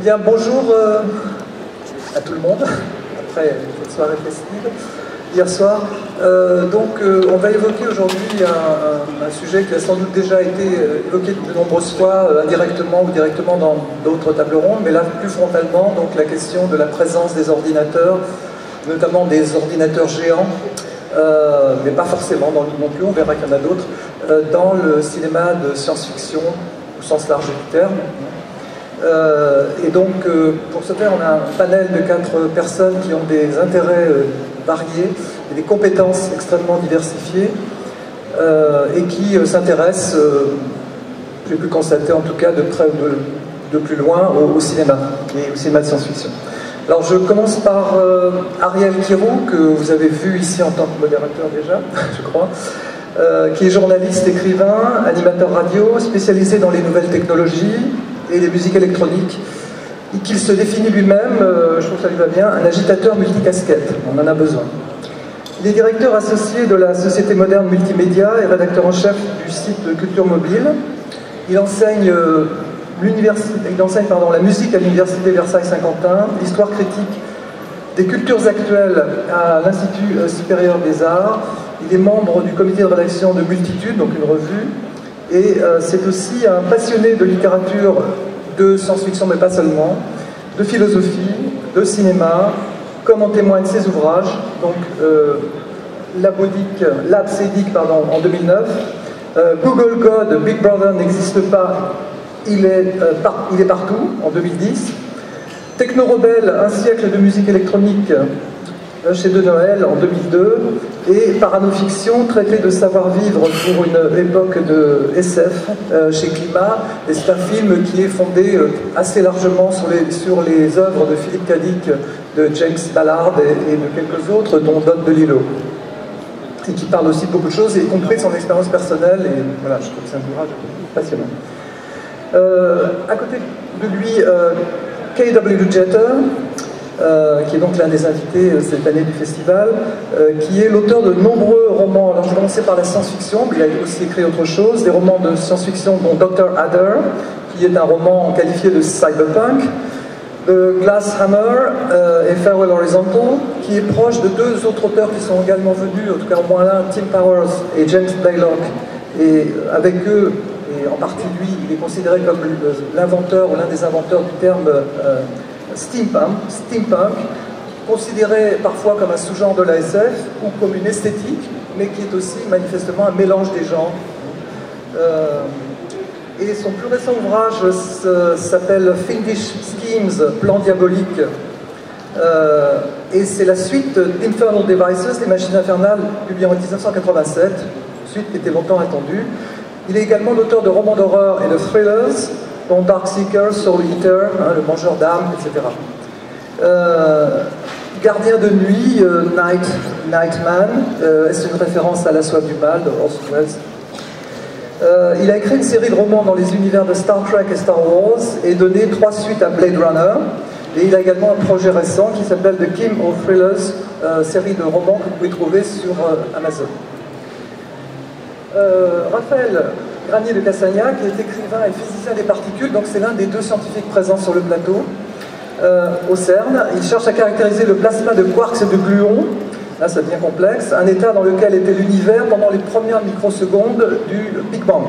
Bien, bonjour à tout le monde, après cette soirée festive, hier soir. On va évoquer aujourd'hui un sujet qui a sans doute déjà été évoqué de nombreuses fois, indirectement ou directement dans d'autres tables rondes, mais là plus frontalement, donc la question de la présence des ordinateurs, notamment des ordinateurs géants, mais pas forcément non plus, on verra qu'il y en a d'autres, dans le cinéma de science-fiction, au sens large du terme. Pour ce faire, on a un panel de 4 personnes qui ont des intérêts variés et des compétences extrêmement diversifiées et qui s'intéressent, j'ai pu constater en tout cas de près ou de plus loin, au cinéma et au cinéma de science-fiction. Alors je commence par Ariel Kirou, que vous avez vu ici en tant que modérateur déjà, je crois, qui est journaliste, écrivain, animateur radio, spécialisé dans les nouvelles technologies et les musiques électroniques, et qu'il se définit lui-même, je trouve que ça lui va bien, un agitateur multicasquette, on en a besoin. Il est directeur associé de la Société Moderne Multimédia et rédacteur en chef du site Culture Mobile. Il enseigne la musique à l'Université Versailles-Saint-Quentin, l'histoire critique des cultures actuelles à l'Institut supérieur des arts. Il est membre du comité de rédaction de Multitude, donc une revue, et c'est aussi un passionné de littérature, de science-fiction, mais pas seulement, de philosophie, de cinéma, comme en témoignent ses ouvrages, donc l'Absédique en 2009, Google God, Big Brother n'existe pas, il est partout, en 2010, Techno Rebelle, un siècle de musique électronique, chez De Noël en 2002, et Paranofiction, traité de savoir-vivre pour une époque de SF chez Climat. Et c'est un film qui est fondé assez largement sur les œuvres de Philippe Cadic, de James Ballard et de quelques autres, dont Don DeLillo. Et qui parle aussi de beaucoup de choses, y compris de son expérience personnelle. Et voilà, je trouve que c'est un ouvrage passionnant. À côté de lui, K.W. Jeter, qui est donc l'un des invités cette année du festival, qui est l'auteur de nombreux romans. Alors je vais commencer par la science-fiction, mais il a aussi écrit autre chose, des romans de science-fiction dont Dr. Adder, qui est un roman qualifié de cyberpunk, de Glass Hammer et Farewell Horizontal, qui est proche de 2 autres auteurs qui sont également venus, en tout cas au moins l'un, Tim Powers et James Blaylock, et avec eux, et en partie lui, il est considéré comme l'inventeur ou l'un des inventeurs du terme steampunk, considéré parfois comme un sous-genre de la SF ou comme une esthétique, mais qui est aussi manifestement un mélange des genres. Et son plus récent ouvrage s'appelle Fiendish Schemes, Plan diabolique, et c'est la suite d'Infernal Devices, les machines infernales, publiée en 1987, suite qui était longtemps attendue. Il est également l'auteur de romans d'horreur et de thrillers, dont Darkseeker, Soul Eater, le mangeur d'âmes, etc. Gardien de nuit, Nightman, est une référence à La soif du mal de Orson Welles. Il a écrit une série de romans dans les univers de Star Trek et Star Wars et donné 3 suites à Blade Runner. Et il a également un projet récent qui s'appelle The Kim of Thrillers, série de romans que vous pouvez trouver sur Amazon. Raphaël Granier de Cassagnac, qui est écrivain et physicien des particules, donc c'est l'un des 2 scientifiques présents sur le plateau au CERN. Il cherche à caractériser le plasma de quarks et de gluons, là ça devient complexe, un état dans lequel était l'univers pendant les premières microsecondes du Big Bang.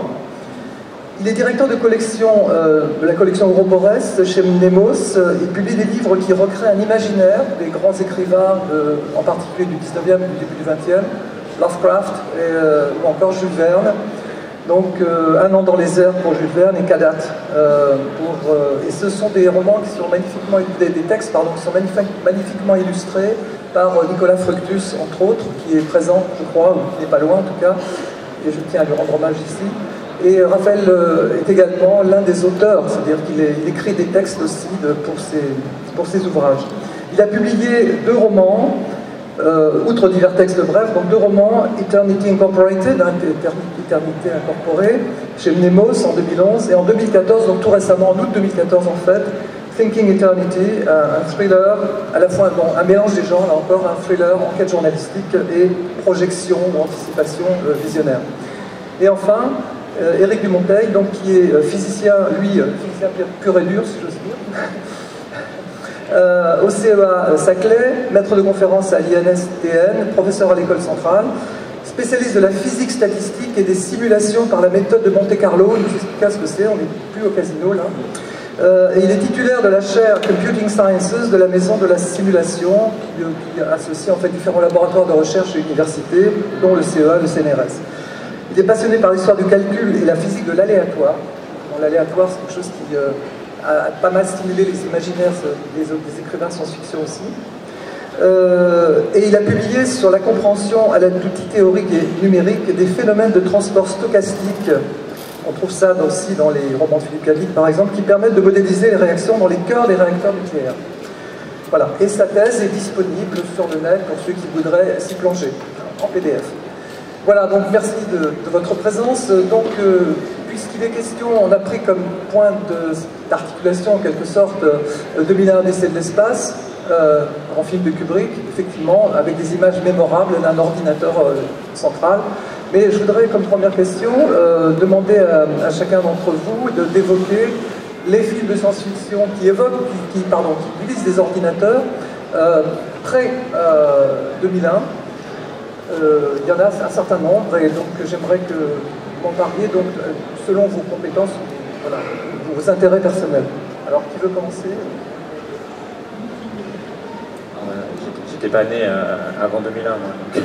Il est directeur de collection de la collection Ouroboros chez Nemos. Il publie des livres qui recréent un imaginaire des grands écrivains, en particulier du 19e et du début du 20e, Lovecraft ou encore Jules Verne. Donc Un an dans les airs pour Jules Verne et Kadat. Et ce sont des romans qui sont magnifiquement, des textes pardon, qui sont magnifiquement illustrés par Nicolas Fructus, entre autres, qui est présent, je crois, ou qui n'est pas loin en tout cas, et je tiens à lui rendre hommage ici. Et Raphaël est également l'un des auteurs, c'est-à-dire qu'il écrit des textes aussi pour ses ouvrages. Il a publié 2 romans, outre divers textes brefs, donc 2 romans, Eternity Incorporated, Éternité incorporée, chez Nemos en 2011, et en 2014, donc tout récemment, en août 2014 en fait, Thinking Eternity, un thriller, à la fois un mélange des genres, là encore, un thriller, enquête journalistique et projection ou anticipation visionnaire. Et enfin, Éric Dumonteil, donc, qui est physicien, lui, physicien pur et dur, si j'ose dire, Au CEA Saclay, maître de conférence à l'INSTN, professeur à l'école centrale, spécialiste de la physique statistique et des simulations par la méthode de Monte-Carlo. Il nous expliquera ce que c'est, on n'est plus au casino là. Et il est titulaire de la chaire Computing Sciences de la Maison de la Simulation, qui associe en fait différents laboratoires de recherche et universités, dont le CEA, le CNRS. Il est passionné par l'histoire du calcul et la physique de l'aléatoire. L'aléatoire, c'est quelque chose qui a pas mal stimulé les imaginaires des écrivains de science-fiction aussi. Et il a publié sur la compréhension à l'aide d'outils théoriques et numériques des phénomènes de transport stochastique. On trouve ça aussi dans les romans de Philippe K. Dick, par exemple, qui permettent de modéliser les réactions dans les cœurs des réacteurs nucléaires. Voilà. Et sa thèse est disponible sur le net pour ceux qui voudraient s'y plonger, en PDF. Voilà, donc merci de votre présence. Donc, puisqu'il est question, on a pris comme point d'articulation, en quelque sorte, 2001 Odyssée de l'espace, en film de Kubrick, effectivement, avec des images mémorables d'un ordinateur central. Mais je voudrais, comme première question, demander à chacun d'entre vous d'évoquer les films de science-fiction qui utilisent des ordinateurs pré-2001. Il y en a un certain nombre, et donc j'aimerais que vous m'en parliez, donc, selon vos compétences, voilà, vos intérêts personnels. Alors, qui veut commencer ? J'étais pas né avant 2001, moi, donc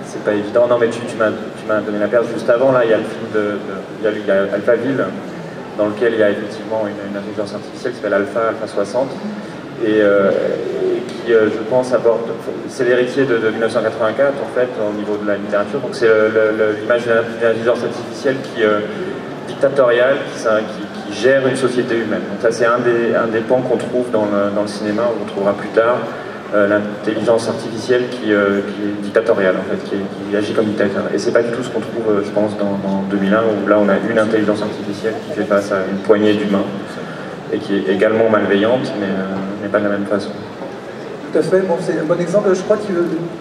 c'est pas évident. Non, mais tu m'as donné la perche juste avant. Là, il y a le film il y a Alphaville, dans lequel il y a effectivement une intelligence artificielle qui s'appelle Alpha 60, et qui, je pense, aborde. C'est l'héritier de 1984, en fait, au niveau de la littérature. Donc, c'est l'image d'une intelligence artificielle dictatoriale qui gère une société humaine. Donc, ça, c'est un des pans qu'on trouve dans le cinéma, on trouvera plus tard. L'intelligence artificielle qui est dictatoriale, en fait, qui agit comme dictateur. Et c'est pas du tout ce qu'on trouve, je pense, dans 2001, où là on a une intelligence artificielle qui fait face à une poignée d'humains et qui est également malveillante, mais pas de la même façon. Tout à fait, bon, c'est un bon exemple. Je crois que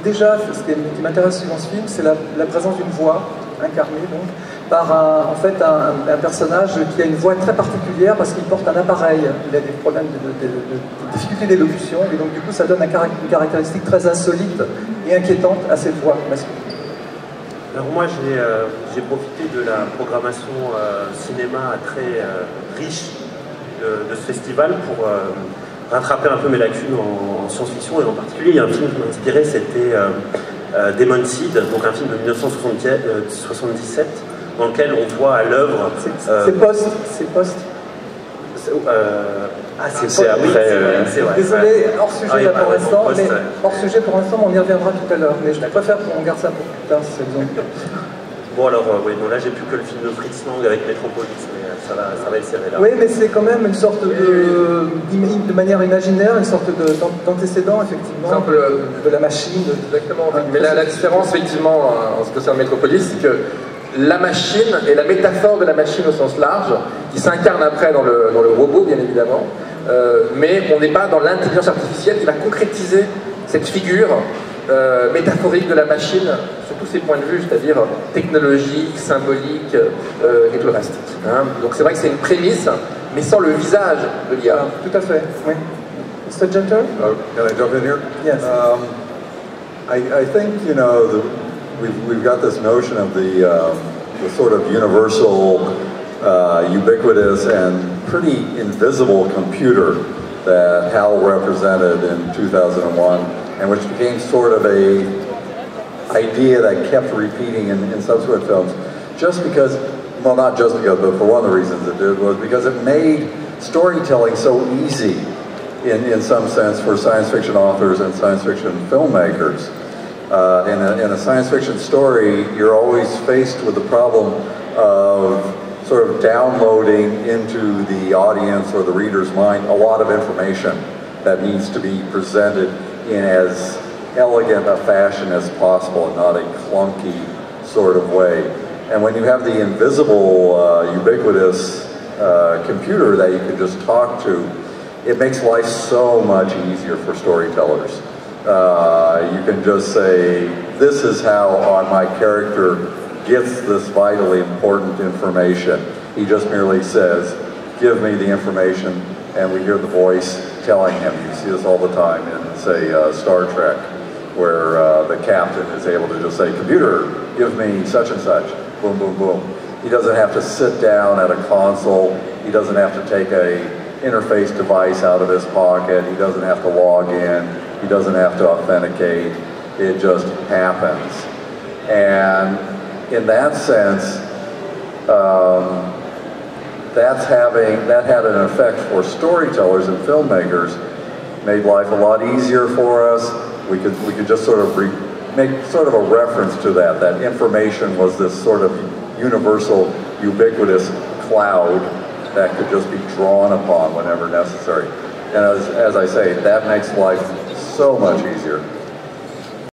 déjà, ce qui m'intéresse dans ce film, c'est la présence d'une voix incarnée, donc, par un personnage qui a une voix très particulière parce qu'il porte un appareil. Il a des problèmes de difficulté d'élocution, et donc du coup ça donne une caractéristique très insolite et inquiétante à cette voix masculine. Alors moi j'ai profité de la programmation cinéma très riche de ce festival pour rattraper un peu mes lacunes en science-fiction, et en particulier il y a un film qui m'a inspiré, c'était Demon Seed, donc un film de 1977, dans lequel on voit à l'œuvre... C'est Post. C'est après... Désolé, hors sujet là pour l'instant, mais hors sujet pour l'instant, on y reviendra tout à l'heure, mais je préfère qu'on garde ça pour plus tard, si ça vous en... Bon alors, oui, bon, là j'ai plus que le film de Fritz Lang avec Metropolis, mais ça va être serré là. Oui, mais c'est quand même une sorte de manière imaginaire, une sorte d'antécédent, effectivement, de la machine. Exactement, mais la différence, effectivement, en ce qui concerne Metropolis, c'est que la machine est la métaphore de la machine au sens large, qui s'incarne après dans le robot, bien évidemment, mais on n'est pas dans l'intelligence artificielle qui va concrétiser cette figure métaphorique de la machine sur tous ses points de vue, c'est-à-dire technologique, symbolique et tout le reste. Hein. Donc c'est vrai que c'est une prémisse, mais sans le visage de l'IA. Tout à fait, oui. Mr. Genter? Can I jump in here? Yes. I think, you know, we've got this notion of the sort of universal, ubiquitous, and pretty invisible computer that Hal represented in 2001, and which became sort of a idea that kept repeating in subsequent films, just because, well, not just because, but for one of the reasons it did, was because it made storytelling so easy in some sense for science fiction authors and science fiction filmmakers. In a science fiction story, you're always faced with the problem of sort of downloading into the audience or the reader's mind a lot of information that needs to be presented in as elegant a fashion as possible, and not a clunky sort of way. And when you have the invisible, ubiquitous computer that you can just talk to, it makes life so much easier for storytellers. You can just say, this is how my character gets this vitally important information. He just merely says, give me the information and we hear the voice telling him. You see this all the time in, say, Star Trek, where the captain is able to just say, computer, give me such and such, boom, boom, boom. He doesn't have to sit down at a console. He doesn't have to take a interface device out of his pocket. He doesn't have to log in. He doesn't have to authenticate. It just happens. And in that sense, that had an effect for storytellers and filmmakers, made life a lot easier for us. We could just sort of make sort of a reference to that information was this sort of universal, ubiquitous cloud that could just be drawn upon whenever necessary. And as I say, that makes life so much easier.